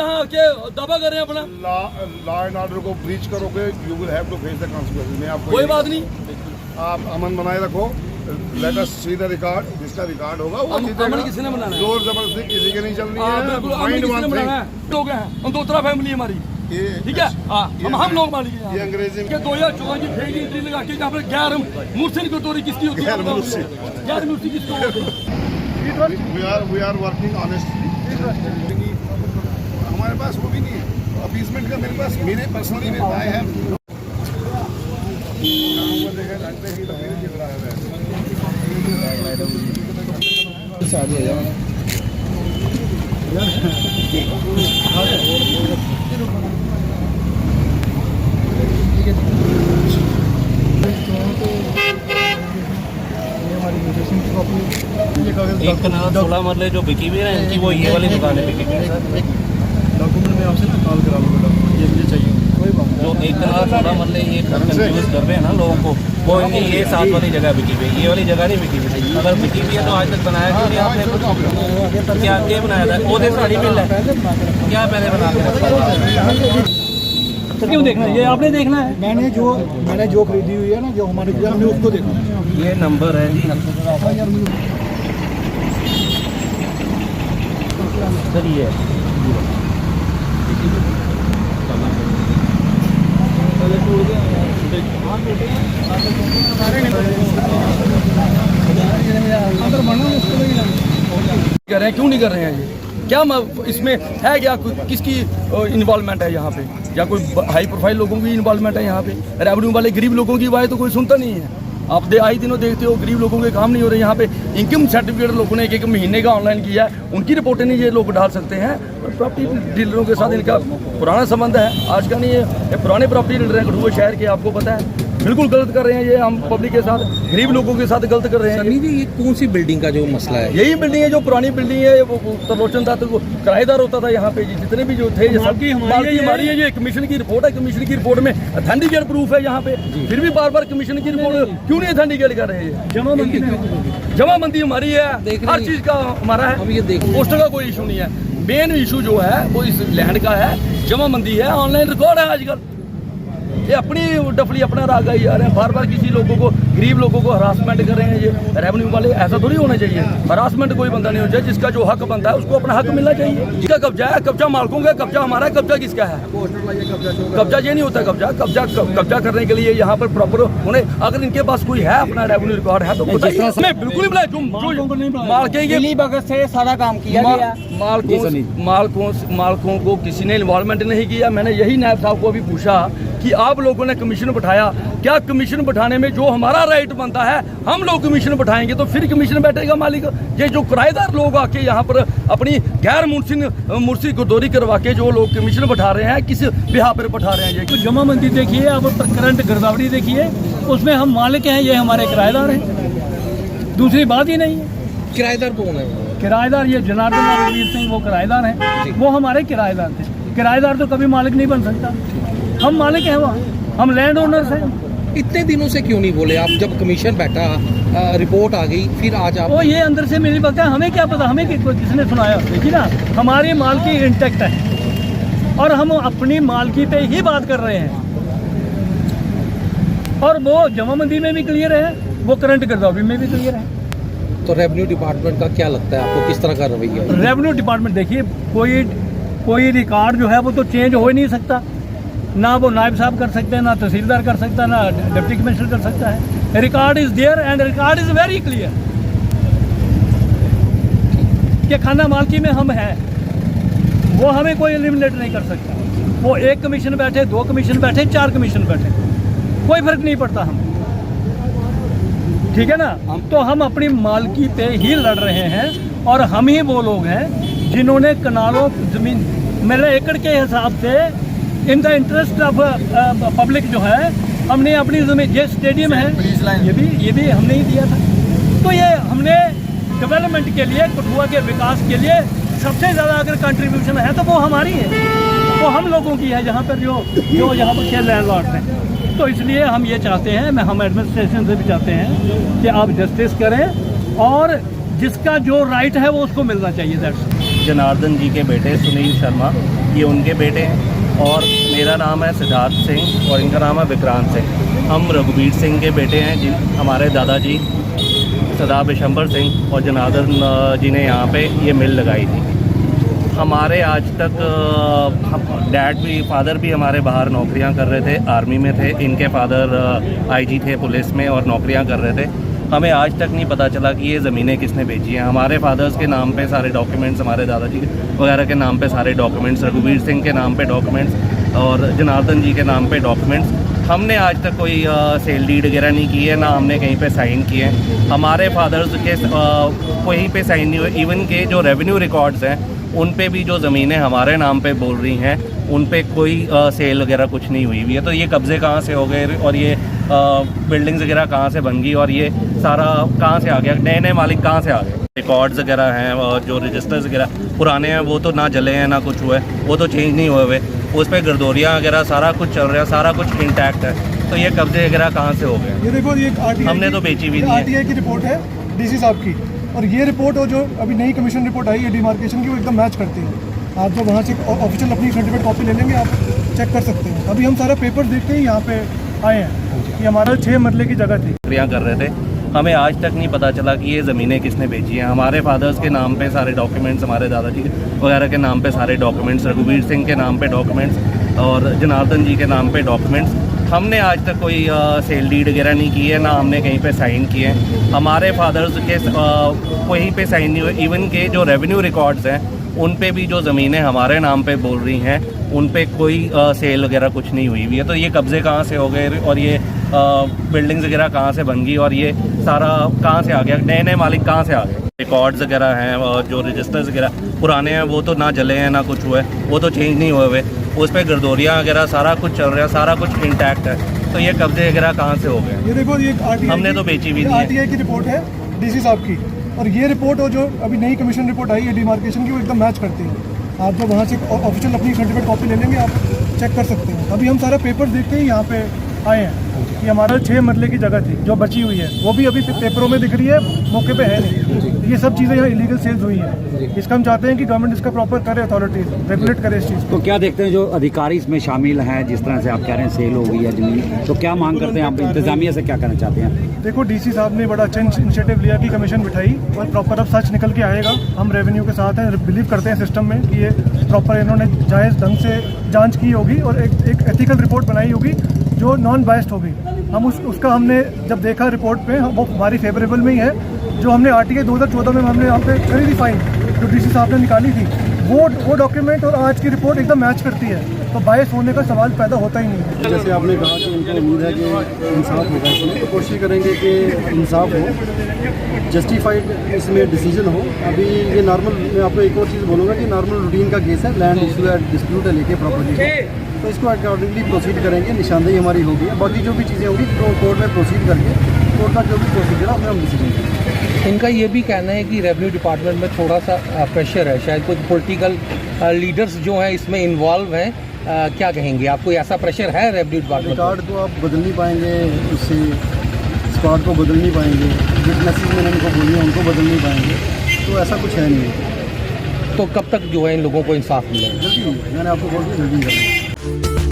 यहाँ आके दावा कर रहे हैं अपना। लॉ एंड ऑर्डर को ब्रीच करोगे, you will have to face the consequences. मैं आपको कोई बात नहीं, आप अमन बनाए रखो। Let us see the record, जिसका रिकॉर्ड होगा वो अमन किसी ने बनाना है? जोर जबरदस्ती किसी के नहीं चलनी है। बिल्कुल, अमन किसी ने बनाना है? लोग हैं हम, दोतरा फैमिली हमारी, ठीक है। हम लोग मालिक हैं। ये अंग्रेजी में 2014 की फेक एंट्री लगा के यहाँ पे गैर मुर्सिन गिरदौरी किसकी होती है? गैर मुर्सिन किसको होती है? We are working honestly. हमारे पास वो भी नहीं है अपीसमेंट का। मेरे पास मेरे पर्सनली आई हैव एक कनाल 16 मरले जो बिकी हुई है इनकी, वो ये वाली दुकान है बिकी हुई है सर। डॉक्यूमेंट में आपसे कॉल करा लूँगा, ये मुझे चाहिए। कोई बात जो एक कनाल 16 मरले ये कंफ्यूज कर रहे हैं ना लोगों को, वो इनकी ये 7 वाली जगह बिकी हुई है, ये वाली जगह नहीं बिकी हुई। अगर बिकी हुई है तो आज तक बनाया क्यों नहीं आपने? क्या बनाया था? वो साड़ी मिल है क्या पहले बना के रखा? तो क्यों देखना है? ये आपने देखना है। मैंने जो खरीदी हुई है ना, जो हमारे हमने उसको देखा। ये नंबर है जी सर, ये कर रहे हैं, क्यों नहीं कर रहे हैं? ये क्या इसमें है क्या? किसकी इन्वॉल्वमेंट है यहाँ पे? या कोई हाई प्रोफाइल लोगों की इन्वॉल्वमेंट है यहाँ पे? रेवेन्यू वाले गरीब लोगों की आवाज़ तो कोई सुनता नहीं है। आप आई दिनों देखते हो गरीब लोगों के काम नहीं हो रहे। यहाँ पे इनकम सर्टिफिकेट लोगों ने एक महीने का ऑनलाइन किया है, उनकी रिपोर्टें नहीं ये लोग डाल सकते हैं। प्रॉपर्टी डीलरों के साथ इनका पुराना संबंध है, आज का नहीं है। ये पुराने प्रॉपर्टी डीलर हैं कठुआ शहर के, आपको पता है। बिल्कुल गलत कर रहे हैं ये, हम पब्लिक के साथ, गरीब लोगों के साथ गलत कर रहे हैं। सनी जी, ये कौन सी बिल्डिंग का जो मसला है? यही बिल्डिंग है जो पुरानी बिल्डिंग है। वो तरलोचन दास को किराएदार होता था यहाँ पे जी, जितने भी जो थे ये सबकी हमारी है। ये कमीशन की रिपोर्ट है, कमीशन की रिपोर्ट में अथेंटिकेट प्रूफ है यहाँ पे। फिर भी बार बार कमीशन की रिपोर्ट क्यों नहीं अथेंटिकेट कर रहे हैं? जमाबंदी हमारी है, हर चीज का हमारा है। पोस्टर का कोई इशू नहीं है। मेन इशू जो है वो इस लैंड का है, जमाबंदी है, ऑनलाइन रिकॉर्ड है आजकल। ये अपनी डफली अपना राग ही आ रहे हैं। बार बार किसी लोगों को, गरीब लोगों को हरासमेंट कर रहे हैं ये रेवेन्यू वाले। ऐसा थोड़ी होना चाहिए। हरासमेंट कोई बंदा नहीं होना चाहिए। जिसका जो हक बनता है उसको अपना हक मिलना चाहिए। जिसका कब्जा है, कब्जा मालकों का, कब्जा हमारा, कब्जा किसका है? कब्जा ये नहीं होता। कब्जा करने के लिए यहाँ पर प्रॉपर उन्हें, अगर इनके पास कोई है अपना रेवेन्यू रिकॉर्ड है तो बिल्कुल ही बुलाए। मालके से सारा काम किया, मालकों को किसी ने इन्वॉल्वमेंट नहीं किया। मैंने यही नायब साहब को अभी पूछा कि आप लोगों ने कमीशन बैठाया, क्या कमीशन बैठाने में जो हमारा राइट बनता है हम लोग कमीशन बैठाएंगे तो फिर कमीशन बैठेगा मालिक? ये जो किराएदार लोग आके यहाँ पर अपनी गैर मुर्सी गिरदौरी करवा के जो लोग कमीशन बैठा रहे हैं, किस बिहार पर बैठा रहे हैं? ये तो जमाबंदी देखिए, अब करंट गिरदावरी देखिए, उसमें हम मालिक हैं, ये हमारे किराएदार हैं। दूसरी बात ही नहीं है। किराएदार कौन है? किराएदार ये जनार्दन रणवीर सिंह वो किराएदार हैं, वो हमारे किराएदार थे। किराएदार तो कभी मालिक नहीं बन सकता। हम मालिक हैं वहाँ, हम लैंड ओनर्स हैं। इतने दिनों से क्यों नहीं बोले आप? जब कमीशन बैठा, रिपोर्ट आ गई, फिर आज आप? वो ये अंदर से मेरी बात है, हमें क्या पता, हमें किसने सुनाया? देखिए ना, हमारी मालकी इंटैक्ट है और हम अपनी मालकी पे ही बात कर रहे हैं। और वो जमाबंदी में भी क्लियर है, वो करंट गिरदावरी में भी क्लियर है। तो रेवेन्यू डिपार्टमेंट का क्या लगता है आपको, किस तरह का रवैया है? रेवेन्यू डिपार्टमेंट देखिए, कोई रिकॉर्ड जो है वो तो चेंज हो ही नहीं सकता। ना वो नायब साहब कर सकते हैं, ना तहसीलदार कर सकता है, ना डिप्टी कमिश्नर कर सकता है। Record is there and record is very clear कि खाना मालकी में हम हैं, वो हमें कोई एलिमिनेट नहीं कर सकता। वो 1 कमीशन बैठे, 2 कमीशन बैठे, 4 कमीशन बैठे, कोई फर्क नहीं पड़ता हम, ठीक है ना। तो हम अपनी मालकी पे ही लड़ रहे हैं और हम ही वो लोग हैं जिन्होंने कनालों जमीन, मेरे एकड़ के हिसाब से in the interest of public जो है, हमने अपनी जमीन, ये स्टेडियम है, ये भी हमने ही दिया था। तो ये हमने डेवलपमेंट के लिए, कठुआ के विकास के लिए सबसे ज़्यादा अगर कंट्रीब्यूशन है तो वो हमारी है, वो हम लोगों की है, जहाँ पर जो यहाँ पर के लैंडलॉर्ड हैं। तो इसलिए हम ये चाहते हैं, हम एडमिनिस्ट्रेशन से भी चाहते हैं कि आप जस्टिस करें और जिसका जो राइट है वो उसको मिलना चाहिए। दैट्स जनार्दन जी के बेटे सुनील शर्मा, ये उनके बेटे हैं, और मेरा नाम है सिद्धार्थ सिंह और इनका नाम है विक्रांत सिंह। हम रघुवीर सिंह के बेटे हैं, जिन हमारे दादाजी सरदार बिशंबर सिंह और जनार्दन जी ने यहाँ पे ये मिल लगाई थी। हमारे आज तक फादर भी हमारे बाहर नौकरियां कर रहे थे, आर्मी में थे, इनके फादर आईजी थे पुलिस में और नौकरियां कर रहे थे। हमें आज तक नहीं पता चला कि ये ज़मीनें किसने बेची हैं। हमारे फादर्स के नाम पे सारे डॉक्यूमेंट्स, हमारे दादाजी वगैरह के नाम पे सारे डॉक्यूमेंट्स, रघुवीर सिंह के नाम पे डॉक्यूमेंट्स और जनार्दन जी के नाम पे डॉक्यूमेंट्स। हमने आज तक कोई सेल डीड वगैरह नहीं की है, ना हमने कहीं पे साइन किए हैं। हमारे फादर्स के कहीं पे साइन नहीं हुए। इवन के जो रेवेन्यू रिकॉर्ड्स हैं उन पे भी जो ज़मीनें हमारे नाम पे बोल रही हैं उन पे कोई सेल वगैरह कुछ नहीं हुई हुई है। तो ये कब्ज़े कहाँ से हो गए और ये बिल्डिंग्स वगैरह कहाँ से बन गई और ये सारा कहाँ से आ गया, नए नए मालिक कहाँ से आ गए। रिकॉर्ड्स वगैरह हैं और जो रजिस्टर्स वगैरह पुराने हैं वो तो ना जले हैं ना कुछ हुआ है, वो तो चेंज नहीं हुए हुए। उस पर गर्दोरियाँ वगैरह सारा कुछ चल रहा है, सारा कुछ इंटैक्ट है। तो ये कब्जे वगैरह कहाँ से हो गए? ये देखो, ये हमने तो बेची भी नहीं है। आरटीआई की रिपोर्ट है डीसी साहब की, और ये रिपोर्ट और जो अभी नई कमीशन रिपोर्ट आई है डिमार्केशन की, वो एकदम मैच करती है। आप जब वहाँ से ऑफिशियल अपनी सर्टिफिकेट कॉपी ले लेंगे, आप चेक कर सकते हैं। अभी हम सारा पेपर देख के ही यहाँ पे आए हैं। ये हमारा 6 मरले की जगह थी। नौकरियाँ कर रहे थे, हमें आज तक नहीं पता चला कि ये ज़मीनें किसने बेची हैं। हमारे फादर्स के नाम पे सारे डॉक्यूमेंट्स, हमारे दादाजी वगैरह के नाम पे सारे डॉक्यूमेंट्स, रघुवीर सिंह के नाम पे डॉक्यूमेंट्स और जनार्दन जी के नाम पे डॉक्यूमेंट्स। हमने आज तक कोई सेल डीड वगैरह नहीं की है, ना हमने कहीं पे साइन किए हैं। हमारे फादर्स के कहीं पे साइन नहीं हुए। इवन के जो रेवेन्यू रिकॉर्ड्स हैं उन पे भी जो ज़मीनें हमारे नाम पे बोल रही हैं उन पे कोई सेल वगैरह कुछ नहीं हुई हुई है। तो ये कब्ज़े कहाँ से हो गए और ये बिल्डिंग्स वगैरह कहाँ से बन गई और ये सारा कहाँ से आ गया, नए नए मालिक कहाँ से आ गए। रिकॉर्ड्स वगैरह हैं और जो रजिस्टर्स वगैरह पुराने हैं वो तो ना जले हैं ना कुछ हुआ है, वो तो चेंज नहीं हुए हुए। उस पर गर्दोरियाँ वगैरह सारा कुछ चल रहा है, सारा कुछ इंटैक्ट है। तो ये कब्जे वगैरह कहाँ से हो गए? ये देखो, ये हमने तो बेची भी नहीं है। आरटीआई की रिपोर्ट है डीसी साहब की, और ये रिपोर्ट और जो अभी नई कमीशन रिपोर्ट आई है डिमार्केशन की, वो एकदम मैच करती है। आप जब वहाँ से ऑफिशियल अपनी सर्टिफिकेट कॉपी ले लेंगे, आप चेक कर सकते हैं। अभी हम सारा पेपर देख के ही यहाँ पे आए हैं। ये हमारा 6 मरले की जगह थी जो बची हुई है, वो भी अभी पेपरों में दिख रही है, मौके पे है नहीं। ये सब चीज़ें यहाँ इलीगल सेल्स हुई हैं। इसका हम चाहते हैं कि गवर्नमेंट इसका प्रॉपर करे, अथॉरिटीज रेगुलेट करे इस चीज़ को। तो क्या देखते हैं जो अधिकारी इसमें शामिल हैं, जिस तरह से आप कह रहे हैं सेल हो गई है ज़मीन, तो क्या मांग करते हैं आप इंतजामिया से, क्या करना चाहते हैं? देखो, डीसी साहब ने बड़ा अच्छा इनिशिएटिव लिया कि कमीशन बिठाई और प्रॉपर अब सच निकल के आएगा। हम रेवेन्यू के साथ हैं, बिलीव करते हैं सिस्टम में कि ये प्रॉपर इन्होंने जायज़ ढंग से जांच की होगी और एक एथिकल रिपोर्ट बनाई होगी जो नॉन बायस्ड होगी। हम उसका हमने जब देखा रिपोर्ट पे, वो हमारी फेवरेबल में ही है। जो हमने आरटीआई 2014 में हमने यहाँ पे करी थी फाइन, जो डीसी साहब ने निकाली थी, वो डॉक्यूमेंट और आज की रिपोर्ट एकदम मैच करती है। तो बायस होने का सवाल पैदा होता ही नहीं है। जैसे आपने कहा कि उनको उम्मीद है कि इंसाफ होगा इसमें, तो कोशिश करेंगे कि इंसाफ हो, जस्टिफाइड इसमें डिसीजन हो। अभी ये नॉर्मल, मैं आपको एक और चीज़ बोलूँगा कि नॉर्मल रूटीन का केस है, लैंड इशू है, डिस्प्यूट है लेके प्रॉपर्टी को, तो इसको अकॉर्डिंगली प्रोसीड करेंगे। निशानदेही हमारी होगी, बाकी जो भी चीज़ें होगी तो कोर्ट में प्रोसीड करके कोर्ट का जो भी प्रोसीजर है उसमें हम डिसीजन करेंगे। इनका ये भी कहना है कि रेवेन्यू डिपार्टमेंट में थोड़ा सा प्रेशर है, शायद कुछ पॉलिटिकल लीडर्स जो हैं इसमें इन्वॉल्व हैं। क्या कहेंगे, आपको ऐसा प्रेशर है रेवेन्यू डिपार्टमेंट? रिकॉर्ड तो आप बदल नहीं पाएंगे, उससे स्क्वाड को बदल नहीं पाएंगे, विटनेसेस मैंने उनको बोली उनको बदल नहीं पाएंगे, तो ऐसा कुछ है नहीं। तो कब तक जो है इन लोगों को इंसाफ मिलेगा? जल्दी, मैंने आपको बोल दिया जल्दी करेंगे।